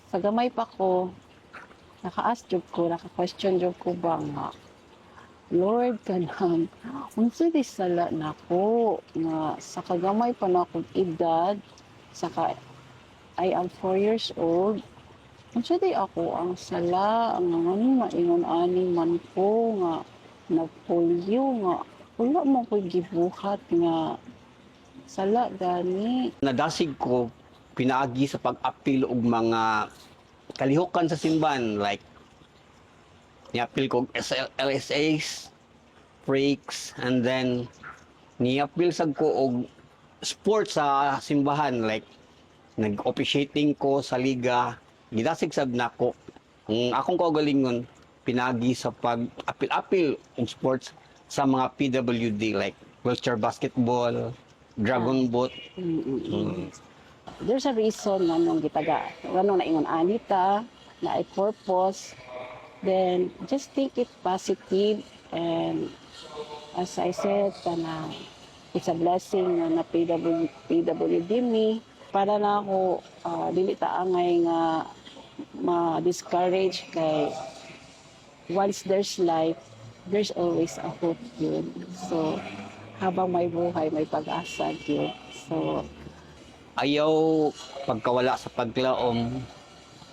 Sa gamay pa ko, naka-ask jud ko, naka-question jud ko ba nga, Lord kanang unsa di sala nako nga sa kagamay pa na akong edad saka I am 4 years old. Unsa di ako ang sala ang ngano maingon ani man ko nga nagpolyo nga wala mo ko gibuhat nga sala gani. Nadasig ko pinaagi sa pag-apil og mga kalihukan sa simbahan like niapil ko LSAs, breaks, and then niapil sad ko og sports sa simbahan like nag-officiating ko sa liga. Gidasig sad nako. Ang akong kaugalingon pinagi sa pag-apil-apil og sports sa mga PWD like wheelchair basketball, dragon boat. There's a reason nga nung gitaga ano na ingon anita na ay purpose, then just think it positive, and as I said kana it's a blessing na PWD me para na ako dili ta angay nga ma-discourage kay once there's life there's always a hope yun. So habang may buhay may pag-asa yun. So Ayaw pagkawala sa paglaom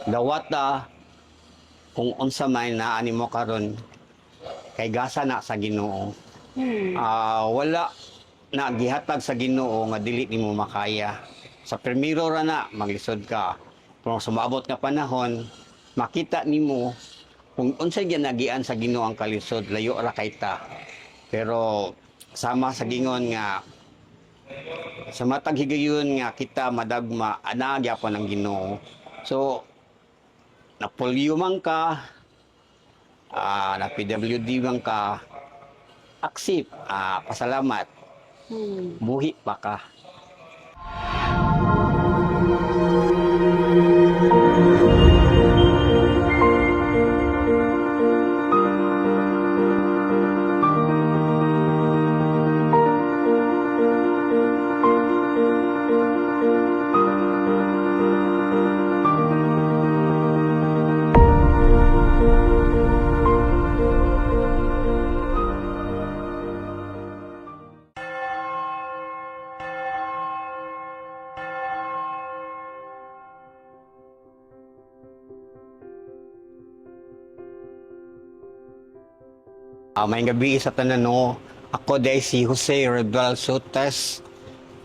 dawata kung unsa man naani mo karon kay gasa na sa Ginoo. Wala na gihatag sa Ginoo nga dili nimo makaya. Sa primero ra na maglisod ka. Kung sumabot nga panahon, makita nimo kung unsay ginagian sa Ginoo ang kalisod, layo ra kay ta. Pero sama sa gingon nga sa matag higayon nga kita madagma ana gyapon ang Ginoo. So napolyo man ka, na PWD man ka, accept, pasalamat, buhi pa ka. May gabi sa tanan no. Ako day si Jose Rebel Sotes,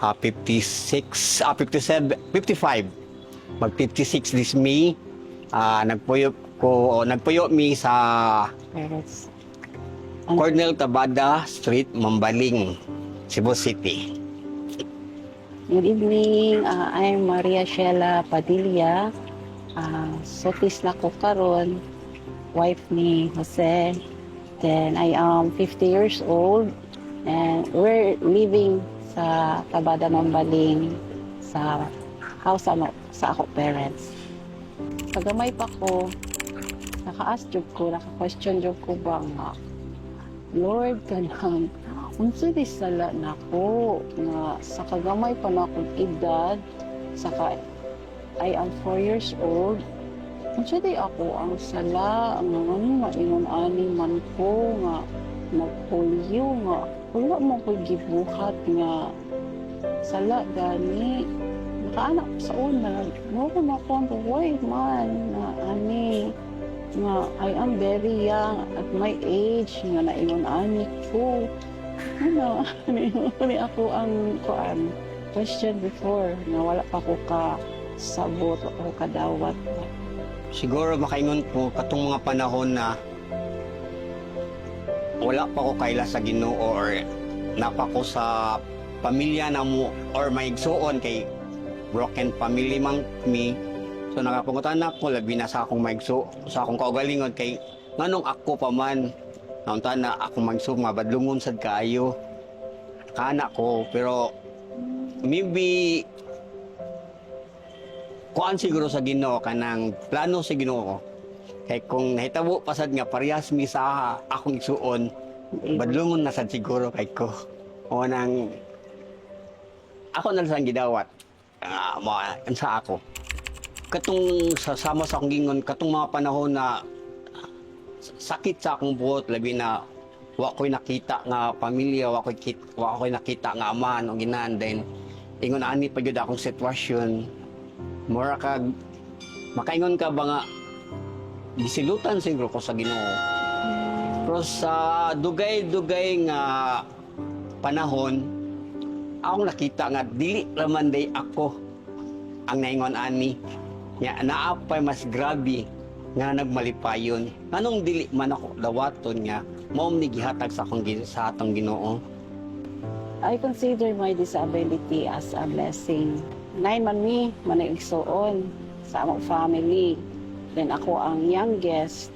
56, 57, 55. Mag 56 this May. Nagpuyo mi sa parents. Cornel Tabada Street, Mambaling, Cebu City. Good evening. I'm Maria Sheila Padilla. Sotis na ko karon, wife ni Jose. Then I am 50 years old and we're living sa Tabada Mambaling sa house sa ako parents. Pagamay pa ko, naka-ask jud ko, naka-question jud ko ba nga, Lord kanang unsa di sala nako nga sa kagamay pa na akong edad saka I am 4 years old. Unsa di ako ang sala ang ngano maingon ani man ko nga nagpolyo nga wala mo ko gibuhat nga sala gani nakaanak sa una mo ko makonto why man na ani nga I am very young at my age nga naingon ani ko ano ni ako ang question before nga wala pa ko ka sabot o kadawat. Siguro makaingon ko katong mga panahon na wala pa ko kaila sa Ginoo or napa ko sa pamilya na mo or may igsuon kay broken family man me. So nakapungutan na ko labi na sa akong maigso sa akong kaugalingon kay nganong ako pa man naunta na akong maigso nga badlungon sad kaayo kana ko pero maybe kuan siguro sa Ginoo kanang plano sa Ginoo kay kung nahitabo pasad nga parehas mi sa akong igsuon badlungon na sad siguro kay ko o nang ako na lang gidawat mo sa ako. katong sasama sa akong gingon, katong mga panahon na sakit sa akong buot, labi na wa ko'y nakita nga pamilya, wa ko'y nakita nga ama o ginan, then ingon ani pa gyud akong sitwasyon, mura kag makaingon ka ba nga gisilutan siguro ko sa Ginoo. Pero sa dugay-dugay nga panahon, akong nakita nga dili laman day ako ang naingon ani. Nya naapay mas grabe nga nagmalipayon. Anong dili man ako dawaton nga mao ni gihatag sa atong Ginoo. I consider my disability as a blessing. 9 man mi, manigsuon sa among family. Then ako ang youngest.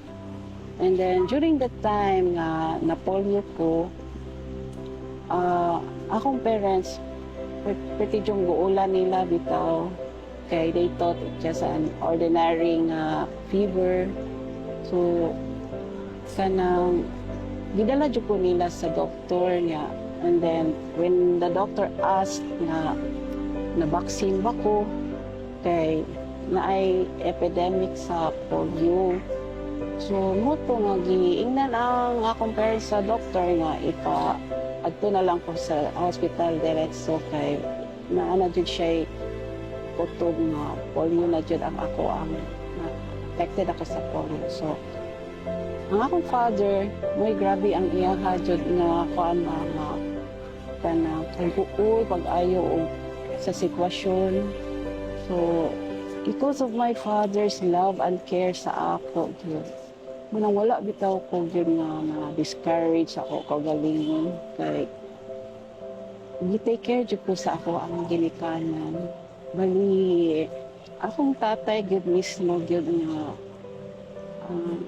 And then during that time nga na-polio ko, akong parents, pretty yung guulan nila bitaw. Kaya they thought it just an ordinary fever. So, kanang gidala jud ko nila sa doktor niya. And then, when the doctor asked na vaccine ba ko, kay naay epidemic sa polio. So, moto nga giingnan ang akong parents sa doktor nga adto na lang ko sa hospital diretso kay naana jud siya kutob nga polio na jud ang ako ang affected ako sa polio. So, ang akong father, may grabe ang iyaha jud nga kuan nga kanang pag-uul, pag-ayo sa sitwasyon. So, because of my father's love and care sa ako, yun. Manang wala bitaw ko yun na discourage ako kagalingon. Kaya, gi-take care jud ko sa ako ang ginikanan. Bali, akong tatay gyud mismo gyud nga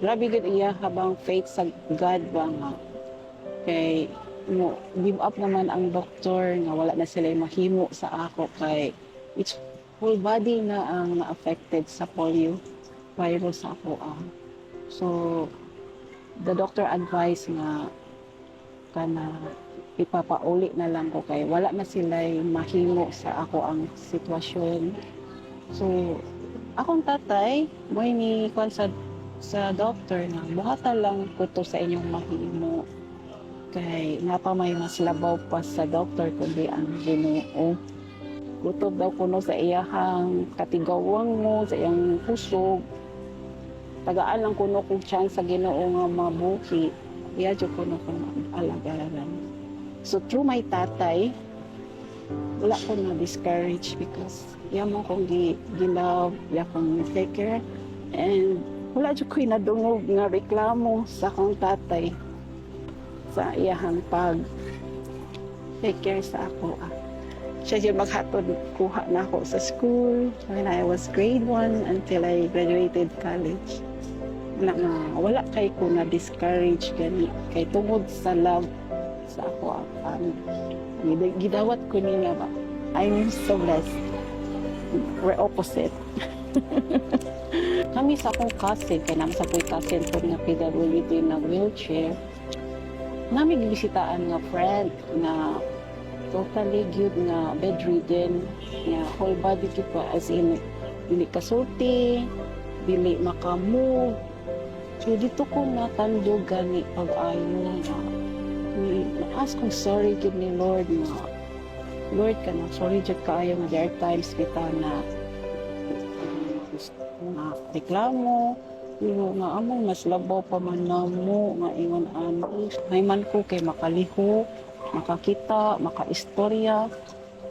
grabe gyud iya habang faith sa God ba nga. Kay give up naman ang doktor nga wala na sila mahimo sa ako kay it's whole body na ang na-affected sa polio virus ako. So, the doctor advised nga kana ipapauli na lang ko kay wala na sila mahimo sa ako ang sitwasyon. So, akong tatay, mo'y ni kwan sa doctor na buhatan lang ko to sa inyong mahimo. Kay nga pa may mas labaw pa sa doctor kundi ang Ginoo. Kutob daw kuno sa iyahang katigawang mo, sa iyang kusog. Tagaan lang kuno kung chance sa Ginoo nga mabuhi. Iya jud kuno kung alagaran. So through my tatay, wala ko na discourage because yaman kong gilove, ya kong take care. And wala jud ko nadungog nga reklamo sa akong tatay sa iyahang pag take care sa ako. Siya yung maghatod kuha na ako sa school when I was grade 1 until I graduated college. Wala kay ko na discourage gani kay tungod sa love sa ako ang gidawat ko niya ba. I'm so blessed. We're opposite. Kami sa akong cousin, kaya naman sa akong cousin ko na PWD na wheelchair, namin gibisitaan nga friend na totally good nga bedridden, nga whole body gyud pa as in dili kasulti, dili makamove. So dito ko natandog gani pag-ayo nga na-ask kong sorry gyud ni Lord nga Lord ka na sorry jud kaayo nga there are times kita na reklamo. Pero nga among mas labaw pa man namo nga ingon ani. May man ko kay makaliho, makakita, makaistorya,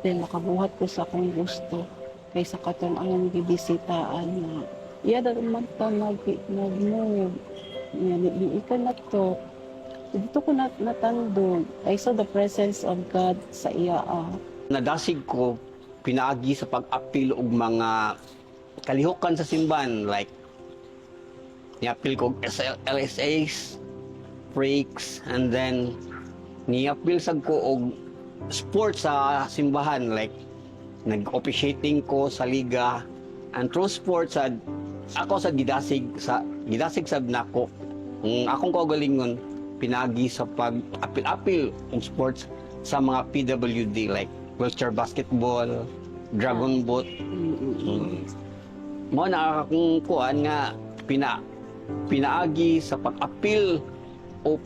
then makabuhat ko sa akong gusto. Kaysa katong anong bibisitaan nga. Iya daw man ta nag-move. Ikan na to. Dito ko natandog. I saw the presence of God sa iya. Nadasig ko pinaagi sa pag-apil og mga kalihukan sa simbahan like niapil ko LSAs, breaks, and then niapil sad ko og sports sa simbahan like nag-officiating ko sa liga and through sports sad ako sa gidasig sab nako ang akong kaugalingon pinagi sa pag-apil-apil og sports sa mga PWD like wheelchair basketball, dragon boat. mo na akong kuan nga pinaagi sa pag-apil o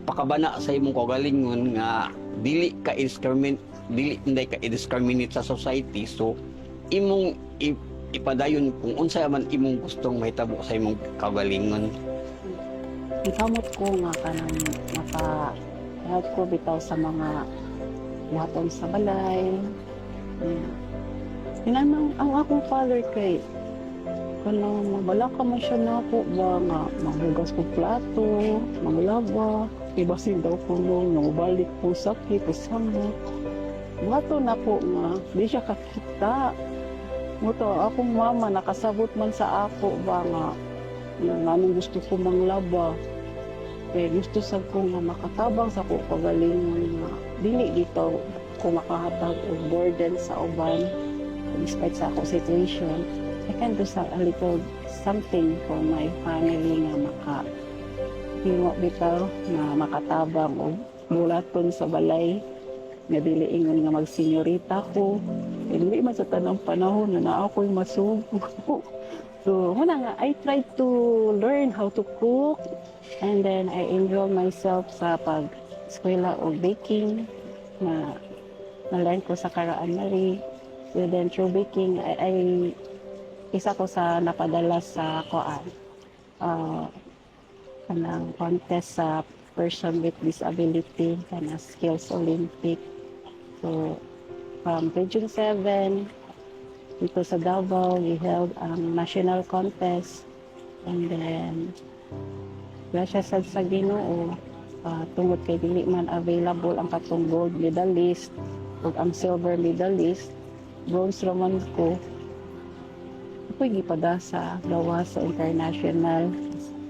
pakabana sa imong kaugalingon nga dili inday ka i-discriminate sa society. So imong ipadayon kung unsa man imong gustong mahitabo sa imong kaugalingon. Ikamot ko nga kanang maka-help ko bitaw sa mga buhaton sa balay. Inanang ang akong father kay kanang mabala ka man siya na ako ba nga mahugas ko plato, manglaba, ibasin daw ko nung balik po sakit, usama. Buhaton na po nga, di siya kakita. Muto, akong mama nakasabot man sa ako ba nga anong gusto ko manglaba. Eh, gusto sa ko nga makatabang sa ko kagalingon nga dili dito ko makahatag og burden sa uban despite sa ako situation. I can do a little something for my family nga himo bitaw na makatabang o bulaton sa balay nga dili ingon nga magsenyorita ko. Eh, dili man sa tanang panahon na ako'y masubo. So, muna nga, I tried to learn how to cook and then I enjoy myself sa pag-eskwela o baking na-learn ko sa Karaan Marie. So then through baking, isa ko sa napadala sa kanang contest sa person with disability, kanang Skills Olympic. So, from Region 7, dito sa Davao, we held ang national contest. And then, grasya sa Ginoo, tungod kay dili man available ang katong gold medalist o ang silver medalist, bronze raman ko. Ako'y gipada sa gawa sa International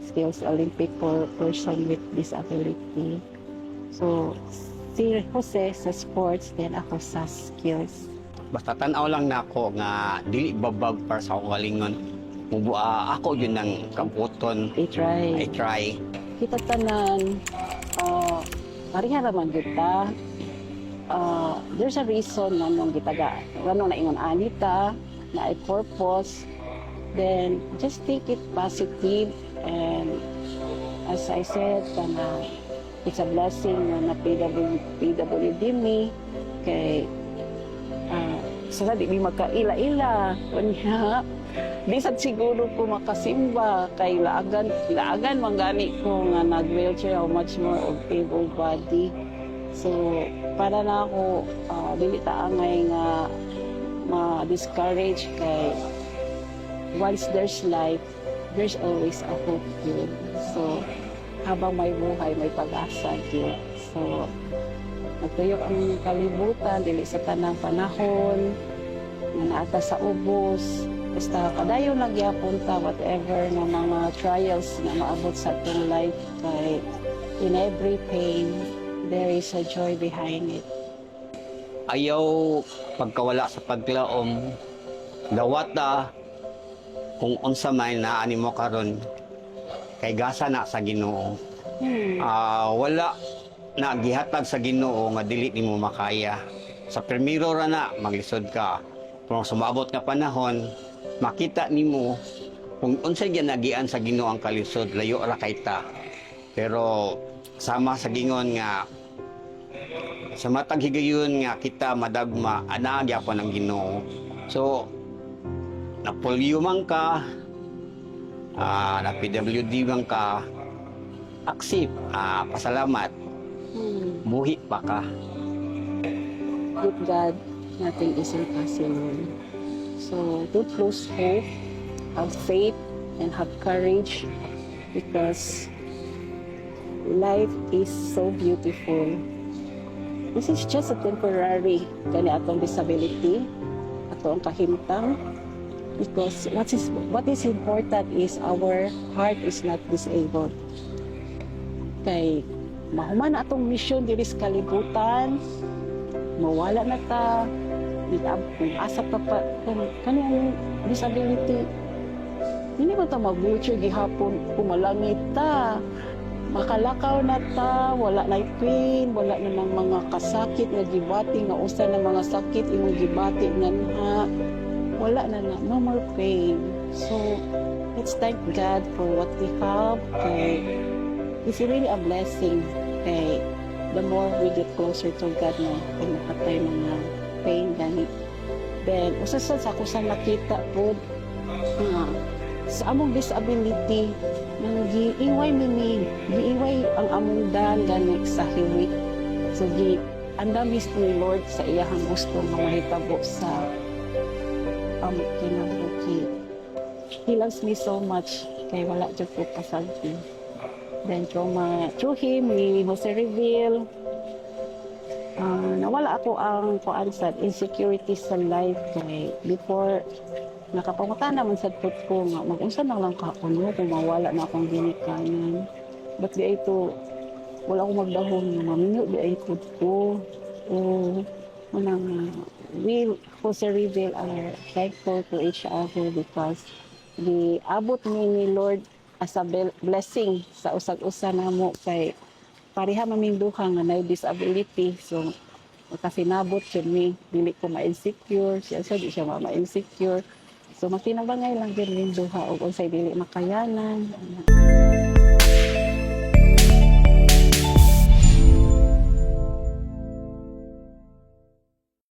Skills Olympic for person with disability. So, si Jose sa sports, then ako sa skills. Basta tanaw lang nako nga dili babag para sa kaugalingon. Mubua ako yun ng kamputon. I try. Kita tanan, pariha raman kita. There's a reason nga nung gitaga. Ganun na ingon anita, na ay purpose. Then, just take it positive. And as I said, it's a blessing na PWD me. Kay, sana di mi magkaila-ila. Kanya, di sad siguro ko makasimba. Kay laagan manggani ko nga nag-wheelchair, how much more of able body. So, para na ako, dili taangay nga ma-discourage kay once there's life, there's always a hope yun. So, habang may buhay, may pag-asa yun. So, nagtuyo ang kalibutan, dili sa tanang panahon, nga naata sa ubos. Basta kadayon nagyapon ta, whatever na mga trials na maabot sa itong life. Kay in every pain, there is a joy behind it. Ayaw pagkawala sa paglaom, dawata kung unsa may naani mo karon kay gasa na sa Ginoo. Wala na gihatag sa Ginoo nga dili nimo makaya. Sa primero ra na maglisod ka. Kung sumabot nga panahon, makita nimo kung unsay ginagian sa Ginoo ang kalisod, layo ra kay ta. Pero sama sa gingon nga sa matag higayon nga kita madagma ana gyapon ang Ginoo. So napolyo man ka, na PWD man ka, accept, pasalamat, buhi pa ka. With God, nothing is impossible. So, don't lose hope, have faith, and have courage because life is so beautiful. This is just a temporary kani atong disability, atong kahimtang. Because what is important is our heart is not disabled. Kay mahuman na atong mission diri sa kalibutan, mawala na ta, kung asa pa kaniyang disability. Hindi ba ta mag-wheelchair gihapon, pumalangit ta, makalakaw na ta, wala na pain, wala na ng mga kasakit nga gibati, nga usa na mga sakit imong gibati nga wala na na, no more pain. So, let's thank God for what we have. Kay, it's really a blessing. Kay, the more we get closer to God na, kay nakatay mga pain gani. Then, usasad sa ako sa nakita po, sa among disability, nang giiway ang among dan gani sa hiwi. So, andamis ni Lord sa iyahang gusto nga mahitabo sa kinabuhi. He loves me so much kay wala jud ko pasagdi. Then through him, ni Jose Reveal, nawala ako ang kuan sa insecurity sa life kay before nakapangutan naman sa put ko nga mag-unsa na lang ka kuno kung mawala na akong ginikanan. But di ay to wala akong magdahon nga maminyo di ay put ko. We Jose Reveal are thankful to each other because the abot ni Lord as a blessing sa usag-usa namo kay pareha maming duha nga na disability. So kasi nabot siya mi dili ko ma-insecure, siya di siya ma-insecure. So makinabangay lang din yung duha og unsay dili makayanan.